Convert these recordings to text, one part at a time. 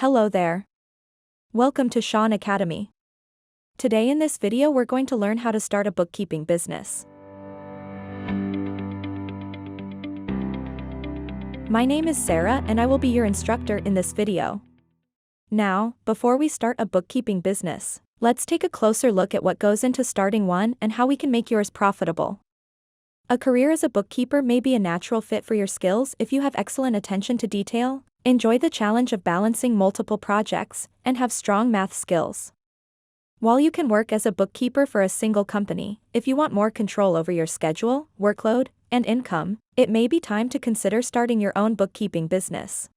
Hello there. Welcome to Shaun Academy. Today in this video we're going to learn how to start a bookkeeping business. My name is Sarah and I will be your instructor in this video. Now, before we start a bookkeeping business, let's take a closer look at what goes into starting one and how we can make yours profitable. A career as a bookkeeper may be a natural fit for your skills if you have excellent attention to detail, enjoy the challenge of balancing multiple projects, and have strong math skills. While you can work as a bookkeeper for a single company, if you want more control over your schedule, workload, and income, it may be time to consider starting your own bookkeeping business.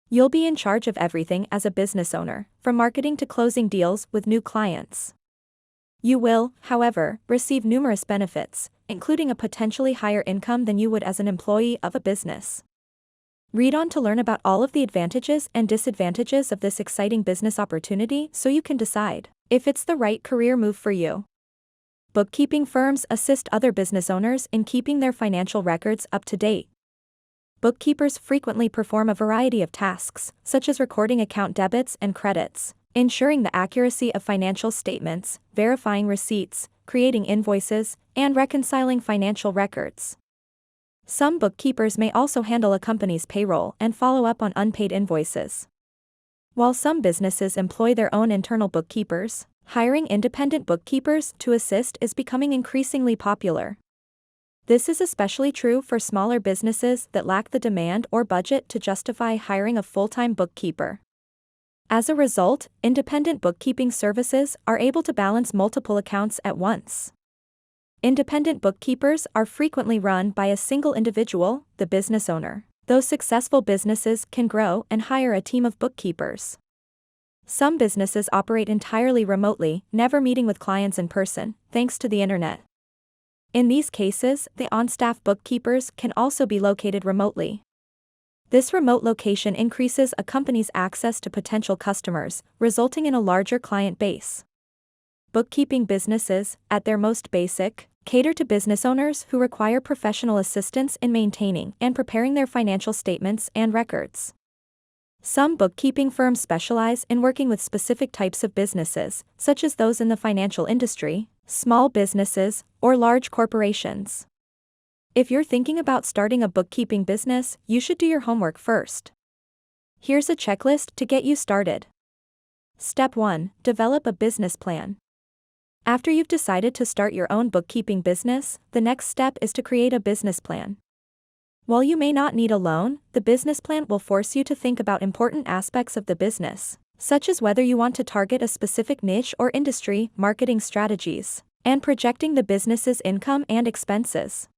You'll be in charge of everything as a business owner, from marketing to closing deals with new clients. You will, however, receive numerous benefits, including a potentially higher income than you would as an employee of a business. Read on to learn about all of the advantages and disadvantages of this exciting business opportunity so you can decide if it's the right career move for you. Bookkeeping firms assist other business owners in keeping their financial records up to date. Bookkeepers frequently perform a variety of tasks, such as recording account debits and credits, ensuring the accuracy of financial statements, verifying receipts, creating invoices, and reconciling financial records. Some bookkeepers may also handle a company's payroll and follow up on unpaid invoices. While some businesses employ their own internal bookkeepers, hiring independent bookkeepers to assist is becoming increasingly popular. This is especially true for smaller businesses that lack the demand or budget to justify hiring a full-time bookkeeper. As a result, independent bookkeeping services are able to balance multiple accounts at once. Independent bookkeepers are frequently run by a single individual, the business owner, though successful businesses can grow and hire a team of bookkeepers. Some businesses operate entirely remotely, never meeting with clients in person, thanks to the internet. In these cases, the on-staff bookkeepers can also be located remotely. This remote location increases a company's access to potential customers, resulting in a larger client base. Bookkeeping businesses, at their most basic, cater to business owners who require professional assistance in maintaining and preparing their financial statements and records. Some bookkeeping firms specialize in working with specific types of businesses, such as those in the financial industry, small businesses, or large corporations. If you're thinking about starting a bookkeeping business, you should do your homework first. Here's a checklist to get you started. Step 1. Develop a business plan. After you've decided to start your own bookkeeping business, the next step is to create a business plan. While you may not need a loan, the business plan will force you to think about important aspects of the business, such as whether you want to target a specific niche or industry, marketing strategies, and projecting the business's income and expenses.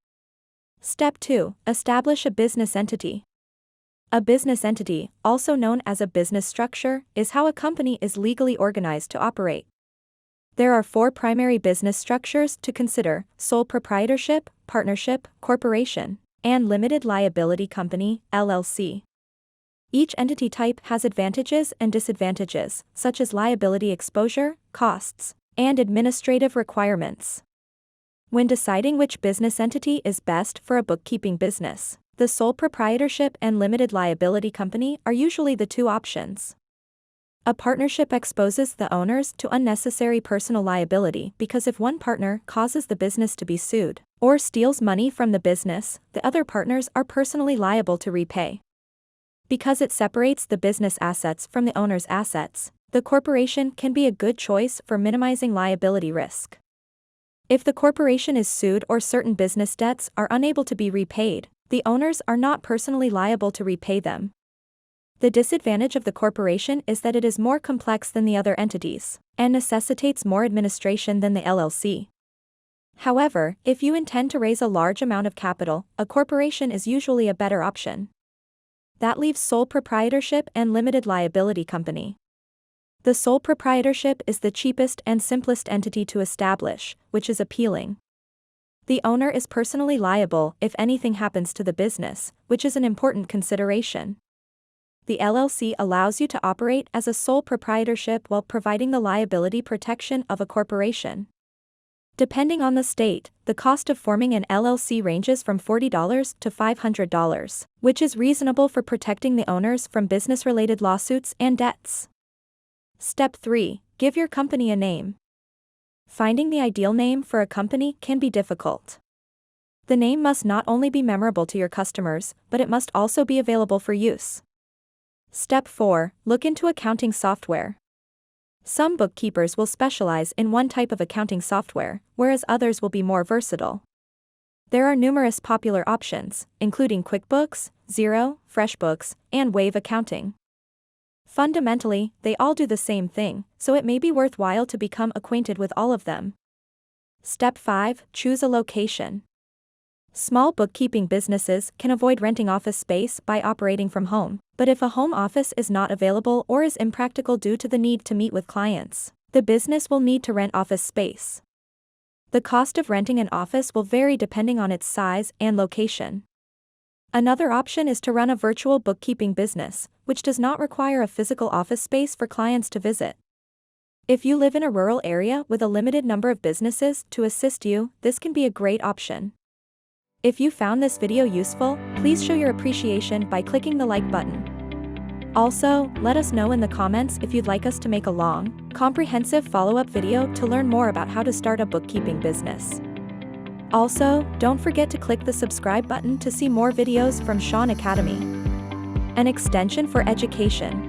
Step 2. Establish a business entity. A business entity, also known as a business structure, is how a company is legally organized to operate. There are 4 primary business structures to consider: sole proprietorship, partnership, corporation, and limited liability company, LLC. Each entity type has advantages and disadvantages, such as liability exposure, costs, and administrative requirements. When deciding which business entity is best for a bookkeeping business, the sole proprietorship and limited liability company are usually the 2 options. A partnership exposes the owners to unnecessary personal liability because if one partner causes the business to be sued, or steals money from the business, the other partners are personally liable to repay. Because it separates the business assets from the owner's assets, the corporation can be a good choice for minimizing liability risk. If the corporation is sued or certain business debts are unable to be repaid, the owners are not personally liable to repay them. The disadvantage of the corporation is that it is more complex than the other entities, and necessitates more administration than the LLC. However, if you intend to raise a large amount of capital, a corporation is usually a better option. That leaves sole proprietorship and limited liability company. The sole proprietorship is the cheapest and simplest entity to establish, which is appealing. The owner is personally liable if anything happens to the business, which is an important consideration. The LLC allows you to operate as a sole proprietorship while providing the liability protection of a corporation. Depending on the state, the cost of forming an LLC ranges from $40 to $500, which is reasonable for protecting the owners from business-related lawsuits and debts. Step 3. Give your company a name. Finding the ideal name for a company can be difficult. The name must not only be memorable to your customers, but it must also be available for use. Step 4. Look into accounting software. Some bookkeepers will specialize in one type of accounting software, whereas others will be more versatile. There are numerous popular options, including QuickBooks, Xero, FreshBooks, and Wave Accounting. Fundamentally, they all do the same thing, so it may be worthwhile to become acquainted with all of them. Step 5. Choose a location. Small bookkeeping businesses can avoid renting office space by operating from home, but if a home office is not available or is impractical due to the need to meet with clients, the business will need to rent office space. The cost of renting an office will vary depending on its size and location. Another option is to run a virtual bookkeeping business, which does not require a physical office space for clients to visit. If you live in a rural area with a limited number of businesses to assist you, this can be a great option. If you found this video useful, please show your appreciation by clicking the like button. Also, let us know in the comments if you'd like us to make a long, comprehensive follow-up video to learn more about how to start a bookkeeping business. Also, don't forget to click the subscribe button to see more videos from Shaun Academy, an extension for education.